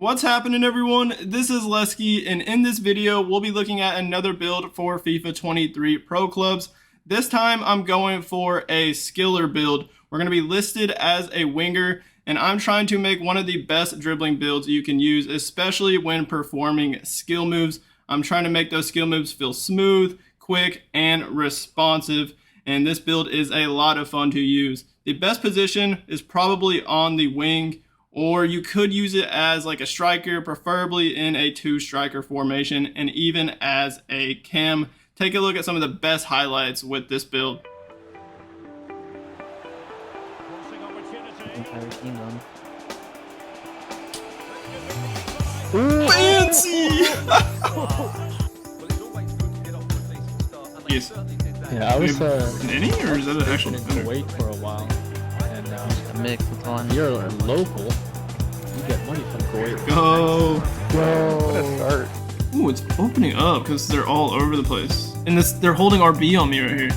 What's happening, everyone? This is Lesky, and in this video we'll be looking at another build for FIFA 23 Pro Clubs. This time I'm going for a skiller build. We're going to be listed as a winger, and I'm trying to make one of the best dribbling builds you can use, especially when performing skill moves. I'm trying to make those skill moves feel smooth, quick, and responsive, and this build is a lot of fun to use. The best position is probably on the wing, or you could use it as like a striker, preferably in a two-striker formation, and even as a cam. Take a look at some of the best highlights with this build. Fancy! Yes. Yeah, I was an inning, or is that an actual wait for a while, and a mix with one. you're a local. You get money from Kuwait. Go! What a start! Ooh, it's opening up because they're all over the place, and they're holding RB on me right here.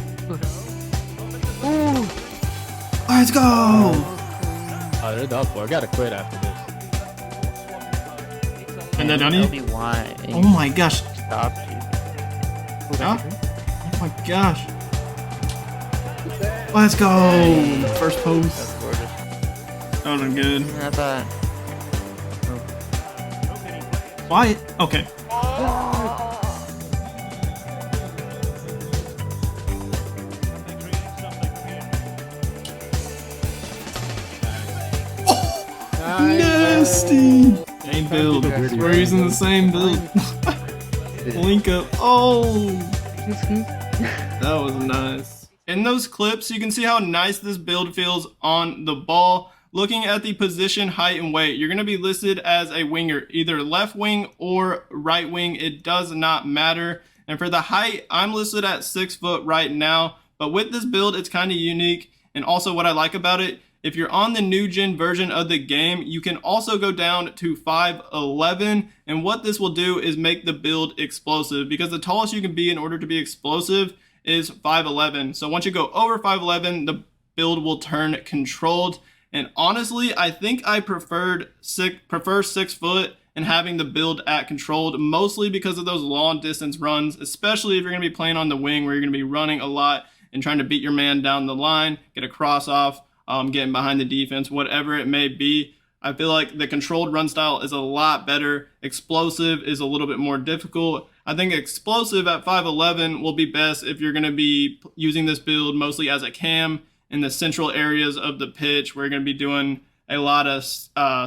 Ooh. Let's go! Oh, they're done for. I gotta quit after this. And then done. Why? Oh my gosh! Stop you. Huh? Oh my gosh! Let's go! First post. That's gorgeous. That would've been good. I thought. Why? Okay. Nasty! Same build. We're using the same build. Link up. Oh! That was nice. In those clips, you can see how nice this build feels on the ball. Looking at the position, height, and weight, you're going to be listed as a winger, either left wing or right wing. It does not matter. And for the height, I'm listed at 6 foot right now. But with this build, it's kind of unique. And also what I like about it, if you're on the new gen version of the game, you can also go down to 5'11". And what this will do is make the build explosive, because the tallest you can be in order to be explosive is 5'11". So once you go over 5'11", the build will turn controlled. And honestly, I think I prefer 6 foot and having the build at controlled, mostly because of those long distance runs, especially if you're going to be playing on the wing where you're going to be running a lot and trying to beat your man down the line, get a cross off, getting behind the defense, whatever it may be. I feel like the controlled run style is a lot better. Explosive is a little bit more difficult. I think explosive at 5'11" will be best if you're going to be using this build mostly as a cam in the central areas of the pitch, where you're going to be doing a lot of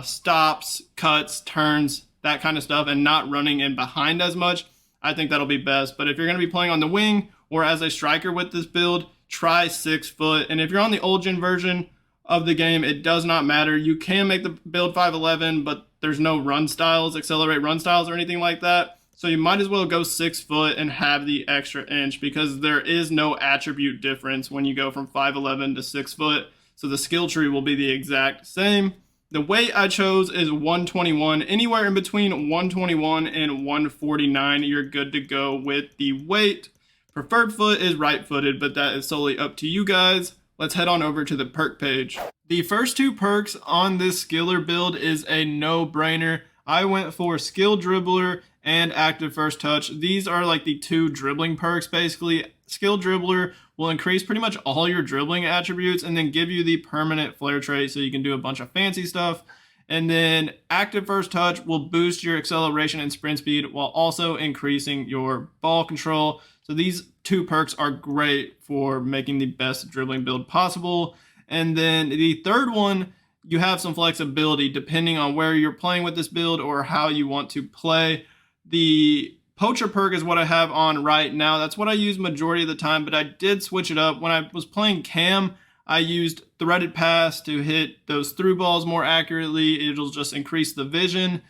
stops, cuts, turns, that kind of stuff, and not running in behind as much. I think that'll be best. But if you're going to be playing on the wing or as a striker with this build, try 6 foot. And if you're on the old gen version of the game, it does not matter. You can make the build 5'11", but there's no run styles, accelerate run styles, or anything like that. So you might as well go 6 foot and have the extra inch, because there is no attribute difference when you go from 5'11" to 6 foot. So the skill tree will be the exact same. The weight I chose is 121. Anywhere in between 121 and 149, you're good to go with the weight. Preferred foot is right-footed, but that is solely up to you guys. Let's head on over to the perk page. The first 2 perks on this skiller build is a no-brainer. I went for skill dribbler and active first touch. These are like the 2 dribbling perks, basically. Skill dribbler will increase pretty much all your dribbling attributes and then give you the permanent flare trait, so you can do a bunch of fancy stuff. And then active first touch will boost your acceleration and sprint speed while also increasing your ball control. So these 2 perks are great for making the best dribbling build possible. And then the third one, you have some flexibility depending on where you're playing with this build or how you want to play. The poacher perk is what I have on right now. That's what I use majority of the time, but I did switch it up. When I was playing cam, I used threaded pass to hit those through balls more accurately. It'll just increase the vision.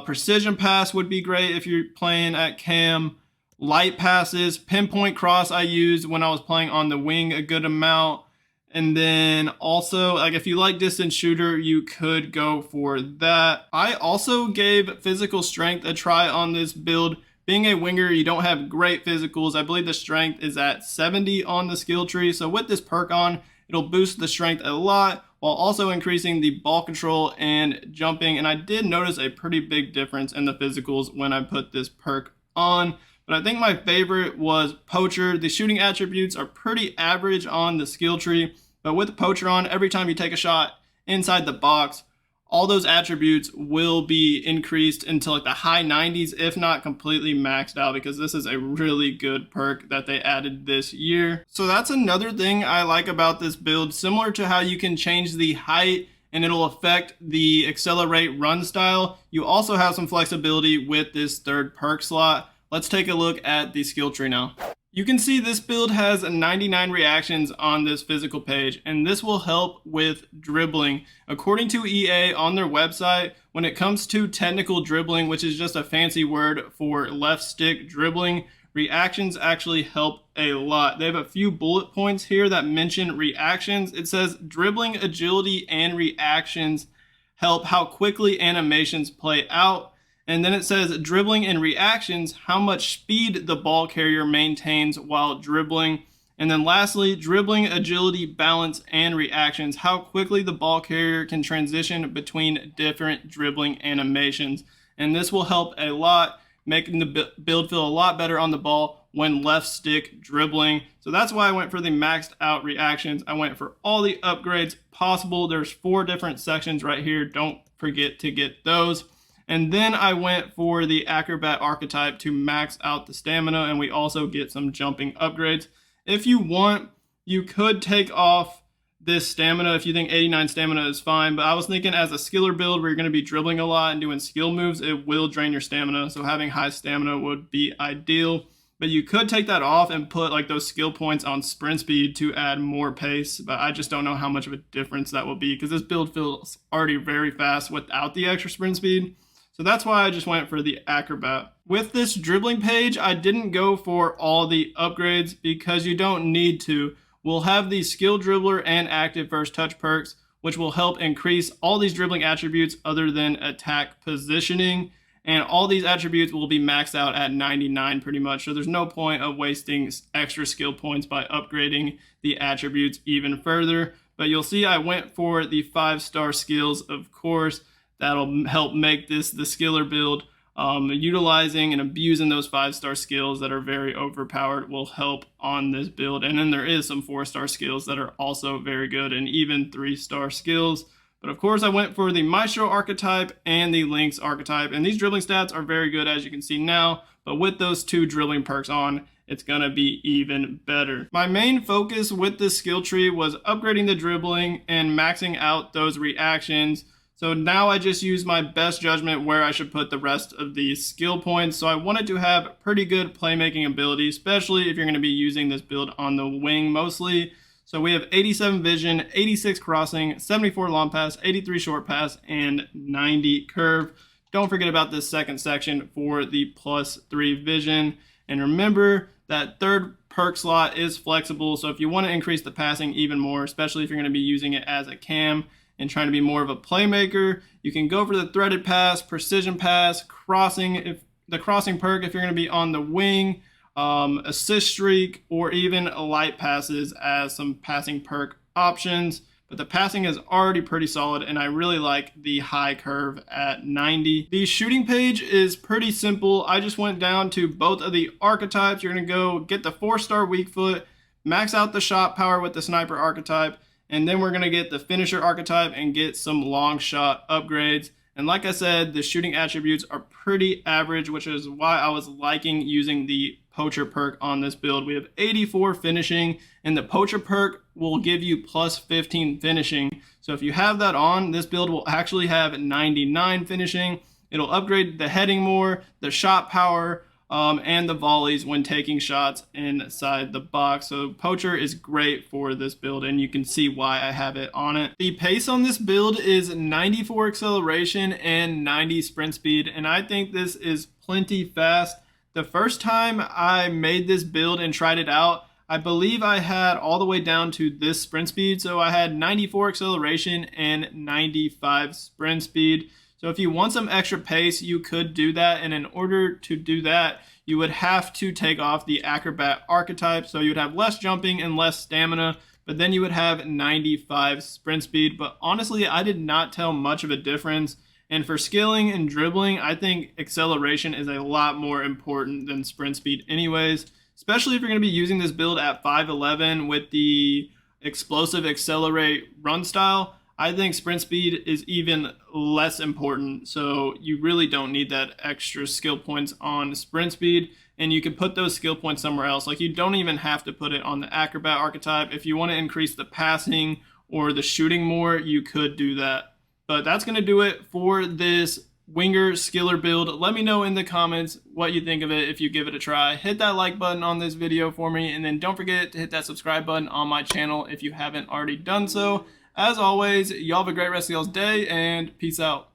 Precision pass would be great if you're playing at cam. Light passes, pinpoint cross I used when I was playing on the wing a good amount. And then also, like, if you like distance shooter, you could go for that. I also gave physical strength a try on this build. Being a winger, you don't have great physicals. I believe the strength is at 70 on the skill tree. So with this perk on, it'll boost the strength a lot while also increasing the ball control and jumping. And I did notice a pretty big difference in the physicals when I put this perk on. But I think my favorite was Poacher. The shooting attributes are pretty average on the skill tree, but with Poacher on, every time you take a shot inside the box, all those attributes will be increased into like the high 90s, if not completely maxed out, because this is a really good perk that they added this year. So that's another thing I like about this build, similar to how you can change the height and it'll affect the accelerate run style. You also have some flexibility with this third perk slot. Let's take a look at the skill tree now. You can see this build has 99 reactions on this physical page, and this will help with dribbling. According to EA on their website, when it comes to technical dribbling, which is just a fancy word for left stick dribbling, reactions actually help a lot. They have a few bullet points here that mention reactions. It says dribbling, agility, and reactions help how quickly animations play out. And then it says dribbling and reactions, how much speed the ball carrier maintains while dribbling. And then lastly, dribbling, agility, balance, and reactions, how quickly the ball carrier can transition between different dribbling animations. And this will help a lot, making the build feel a lot better on the ball when left stick dribbling. So that's why I went for the maxed out reactions. I went for all the upgrades possible. There's 4 different sections right here. Don't forget to get those. And then I went for the Acrobat archetype to max out the stamina, and we also get some jumping upgrades. If you want, you could take off this stamina if you think 89 stamina is fine, but I was thinking as a skiller build where you're going to be dribbling a lot and doing skill moves, it will drain your stamina, so having high stamina would be ideal. But you could take that off and put like those skill points on sprint speed to add more pace, but I just don't know how much of a difference that will be because this build feels already very fast without the extra sprint speed. So that's why I just went for the Acrobat. With this dribbling page, I didn't go for all the upgrades because you don't need to. We'll have the skill dribbler and active first touch perks, which will help increase all these dribbling attributes other than attack positioning. And all these attributes will be maxed out at 99 pretty much. So there's no point of wasting extra skill points by upgrading the attributes even further. But you'll see I went for the 5-star skills, of course. That'll help make this the skiller build. Utilizing and abusing those 5-star skills that are very overpowered will help on this build. And then there is some 4-star skills that are also very good, and even 3-star skills. But of course I went for the Maestro archetype and the Lynx archetype, and these dribbling stats are very good as you can see now, but with those 2 dribbling perks on, it's gonna be even better. My main focus with this skill tree was upgrading the dribbling and maxing out those reactions. So now I just use my best judgment where I should put the rest of these skill points. So I wanted to have pretty good playmaking ability, especially if you're going to be using this build on the wing mostly. So we have 87 vision, 86 crossing, 74 long pass, 83 short pass, and 90 curve. Don't forget about this second section for the +3 vision. And remember that third perk slot is flexible. So if you want to increase the passing even more, especially if you're going to be using it as a cam, and trying to be more of a playmaker, you can go for the threaded pass, precision pass, crossing, if the crossing perk if you're going to be on the wing, assist streak, or even light passes as some passing perk options. But the passing is already pretty solid, and I really like the high curve at 90. The shooting page is pretty simple. I just went down to both of the archetypes. You're going to go get the 4-star weak foot, max out the shot power with the sniper archetype, and then we're going to get the finisher archetype and get some long shot upgrades. And like I said, the shooting attributes are pretty average, which is why I was liking using the Poacher perk on this build. We have 84 finishing, and the Poacher perk will give you +15 finishing. So if you have that on, this build will actually have 99 finishing. It'll upgrade the heading more, the shot power, and the volleys when taking shots inside the box. So Poacher is great for this build, and you can see why I have it on it. The pace on this build is 94 acceleration and 90 sprint speed, and I think this is plenty fast. The first time I made this build and tried it out, I believe I had all the way down to this sprint speed. So I had 94 acceleration and 95 sprint speed. So if you want some extra pace, you could do that. And in order to do that, you would have to take off the Acrobat archetype. So you would have less jumping and less stamina, but then you would have 95 sprint speed. But honestly, I did not tell much of a difference. And for skilling and dribbling, I think acceleration is a lot more important than sprint speed anyways, especially if you're going to be using this build at 5'11 with the explosive accelerate run style. I think sprint speed is even less important, so you really don't need that extra skill points on sprint speed, and you can put those skill points somewhere else. Like, you don't even have to put it on the acrobat archetype. If you want to increase the passing or the shooting more, you could do that. But that's going to do it for this winger skiller build. Let me know in the comments what you think of it if you give it a try. Hit that like button on this video for me, and then don't forget to hit that subscribe button on my channel if you haven't already done so. As always, y'all have a great rest of y'all's day, and peace out.